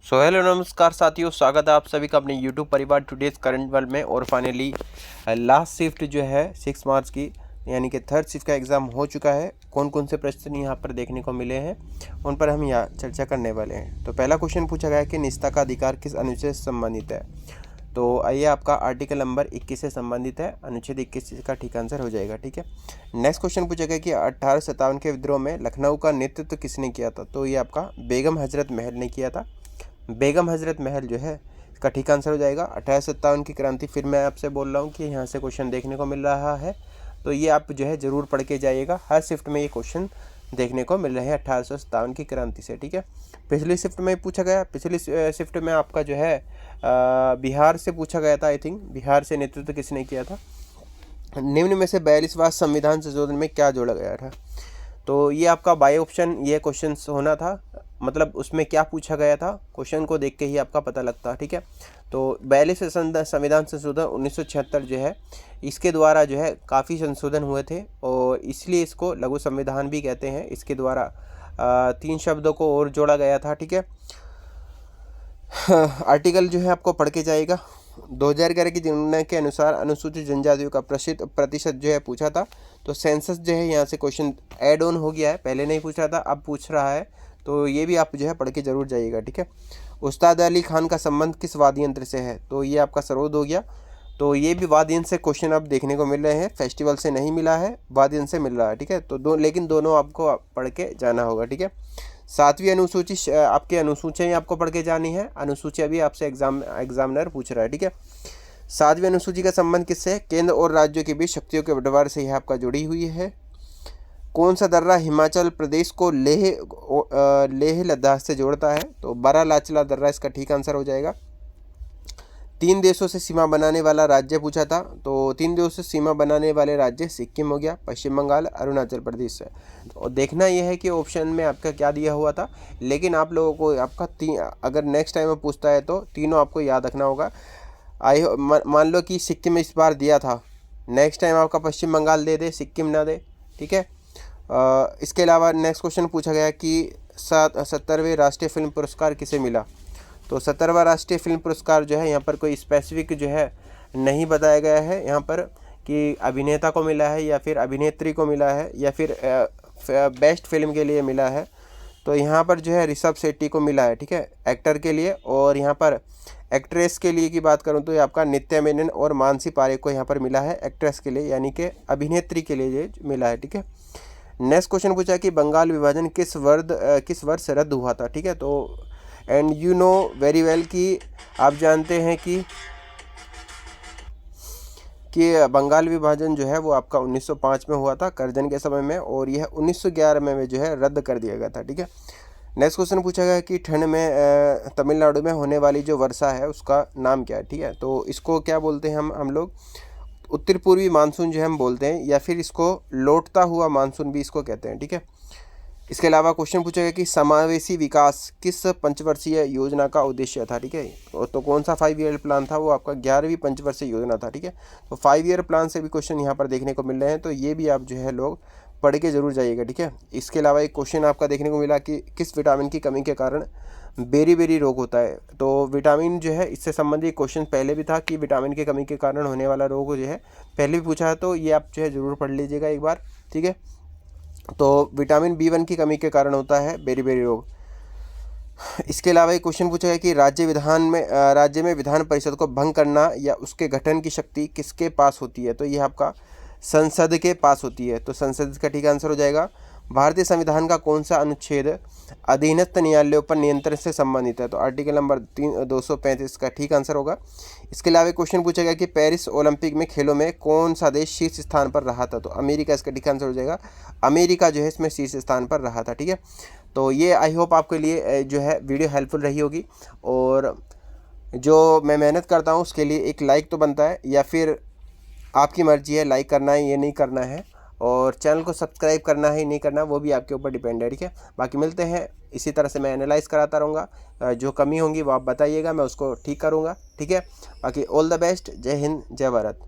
So hello नमस्कार साथियों, स्वागत है आप सभी का अपने यूट्यूब परिवार टुडेज करंट वर्ल्ड में। और फाइनली लास्ट शिफ्ट जो है 6 मार्च की यानी कि थर्ड शिफ्ट का एग्ज़ाम हो चुका है। कौन कौन से प्रश्न यहाँ पर देखने को मिले हैं उन पर हम यहाँ चर्चा करने वाले हैं। तो पहला क्वेश्चन पूछा गया है कि निजता का अधिकार किस अनुच्छेद से संबंधित है। तो आइए, आपका आर्टिकल नंबर 21 से संबंधित है। अनुच्छेद 21 का ठीक आंसर हो जाएगा। ठीक है, नेक्स्ट क्वेश्चन पूछा गया कि 1857 के विद्रोह में लखनऊ का नेतृत्व किसने किया था। तो ये आपका बेगम हजरत महल ने किया था। बेगम हजरत महल जो है इसका ठीक आंसर हो जाएगा। 1857 की क्रांति, फिर मैं आपसे बोल रहा हूँ कि यहाँ से क्वेश्चन देखने को मिल रहा है, तो ये आप जो है ज़रूर पढ़ के जाइएगा। हर शिफ्ट में ये क्वेश्चन देखने को मिल रहे हैं 1857 की क्रांति से। ठीक है, पिछली शिफ्ट में पूछा गया, पिछली शिफ्ट में आपका जो है बिहार से पूछा गया था। आई थिंक बिहार से नेतृत्व किसने किया था। निम्न में से 42वां संविधान संशोधन में क्या जोड़ा गया था। तो ये आपका बाय ऑप्शन ये क्वेश्चन होना था, मतलब उसमें क्या पूछा गया था, क्वेश्चन को देख के ही आपका पता लगता है। ठीक है, तो 42 संविधान संशोधन 1976 जो है, इसके द्वारा जो है काफ़ी संशोधन हुए थे और इसलिए इसको लघु संविधान भी कहते हैं। इसके द्वारा 3 शब्दों को और जोड़ा गया था। ठीक है, आर्टिकल जो है आपको पढ़ के जाएगा। 2011 की जनगणना के अनुसार अनुसूचित जनजातियों का प्रतिशत जो है पूछा था। तो सेंसस जो है यहाँ से क्वेश्चन ऐड ऑन हो गया है, पहले नहीं पूछ रहा था, अब पूछ रहा है। तो ये भी आप जो है पढ़ के जरूर जाइएगा। ठीक है, उस्ताद अली खान का संबंध किस वाद्य यंत्र से है। तो ये आपका सरोद हो गया। तो ये भी वाद्य यंत्र से क्वेश्चन अब देखने को मिल रहे हैं, फेस्टिवल से नहीं मिला है, वाद्य यंत्र से मिल रहा है। ठीक है, तो लेकिन दोनों आपको पढ़ के जाना होगा। ठीक है, 7वीं अनुसूची आपकी अनुसूचियाँ आपको पढ़ के जानी है। अनुसूचियाँ भी आपसे एग्जामिनर पूछ रहा है। ठीक है, 7वीं अनुसूची का संबंध किससे है। केंद्र और राज्यों के बीच शक्तियों के बंटवारे से यह आपका जुड़ी हुई है। कौन सा दर्रा हिमाचल प्रदेश को लेह लद्दाख से जोड़ता है। तो बारालाचला दर्रा इसका ठीक आंसर हो जाएगा। 3 देशों से सीमा बनाने वाला राज्य पूछा था। तो 3 देशों से सीमा बनाने वाले राज्य सिक्किम हो गया, पश्चिम बंगाल, अरुणाचल प्रदेश है। तो देखना यह है कि ऑप्शन में आपका क्या दिया हुआ था, लेकिन आप लोगों को आपका अगर नेक्स्ट टाइम में पूछता है तो तीनों आपको याद रखना होगा। मान लो कि सिक्किम इस बार दिया था, नेक्स्ट टाइम आपका पश्चिम बंगाल दे दे, सिक्किम ना दे। ठीक है, इसके अलावा नेक्स्ट क्वेश्चन पूछा गया कि 70वें राष्ट्रीय फिल्म पुरस्कार किसे मिला। तो 70वां राष्ट्रीय फिल्म पुरस्कार जो है यहाँ पर कोई स्पेसिफिक जो है नहीं बताया गया है यहाँ पर कि अभिनेता को मिला है या फिर अभिनेत्री को मिला है या फिर बेस्ट फिल्म के लिए मिला है। तो यहाँ पर जो है ऋषभ शेट्टी को मिला है। ठीक है, एक्टर के लिए। और यहाँ पर एक्ट्रेस के लिए की बात करूँ तो ये आपका नित्या मेनन और मानसी पारेख को यहाँ पर मिला है एक्ट्रेस के लिए, यानी कि अभिनेत्री के लिए ये मिला है। ठीक है, नेक्स्ट क्वेश्चन पूछा कि बंगाल विभाजन किस वर्ष रद्द हुआ था। ठीक है, तो and you know very well कि आप जानते हैं कि बंगाल विभाजन जो है वो आपका 1905 में हुआ था, करजन के समय में, और यह 1911 में जो है रद्द कर दिया गया था। ठीक है, नेक्स्ट क्वेश्चन पूछा गया कि ठंड में तमिलनाडु में होने वाली जो वर्षा है उसका नाम क्या है। ठीक है, तो इसको क्या बोलते हैं हम लोग उत्तर पूर्वी मानसून जो हम बोलते हैं, या फिर इसको लौटता हुआ मानसून भी इसको कहते हैं। ठीक है, इसके अलावा क्वेश्चन पूछा गया कि समावेशी विकास किस पंचवर्षीय योजना का उद्देश्य था। ठीक है, तो कौन सा 5 ईयर प्लान था, वो आपका 11वीं पंचवर्षीय योजना था। ठीक है, तो 5 ईयर प्लान से भी क्वेश्चन यहाँ पर देखने को मिल रहे हैं, तो ये भी आप जो है लोग पढ़ के जरूर जाइएगा। ठीक है, इसके अलावा एक क्वेश्चन आपका देखने को मिला कि किस विटामिन की कमी के कारण बेरी रोग होता है। तो विटामिन जो है इससे संबंधित क्वेश्चन पहले भी था कि विटामिन की कमी के कारण होने वाला रोग जो है पहले भी पूछा है, तो ये आप जो है ज़रूर पढ़ लीजिएगा एक बार। ठीक है, तो विटामिन B1 की कमी के कारण होता है बेरी रोग। इसके अलावा एक क्वेश्चन पूछा है कि राज्य में विधान परिषद को भंग करना या उसके गठन की शक्ति किसके पास होती है। तो यह आपका संसद के पास होती है। तो संसद का ठीक आंसर हो जाएगा। भारतीय संविधान का कौन सा अनुच्छेद अधीनस्थ न्यायालयों पर नियंत्रण से संबंधित है। तो आर्टिकल नंबर 235 का ठीक आंसर होगा। इसके अलावा क्वेश्चन पूछा गया कि पेरिस ओलंपिक में खेलों में कौन सा देश शीर्ष स्थान पर रहा था। तो अमेरिका इसका ठीक आंसर हो जाएगा। अमेरिका जो है इसमें शीर्ष स्थान पर रहा था। ठीक है, तो ये आई होप आपके लिए जो है वीडियो हेल्पफुल रही होगी, और जो मैं मेहनत करता हूँ उसके लिए एक लाइक तो बनता है, या फिर आपकी मर्जी है लाइक करना है ये नहीं करना है, और चैनल को सब्सक्राइब करना है नहीं करना वो भी आपके ऊपर डिपेंड है। ठीक है, बाकी मिलते हैं, इसी तरह से मैं एनालाइज कराता रहूँगा। जो कमी होंगी वो आप बताइएगा, मैं उसको ठीक करूँगा। ठीक है, बाकी ऑल द बेस्ट। जय हिंद, जय भारत।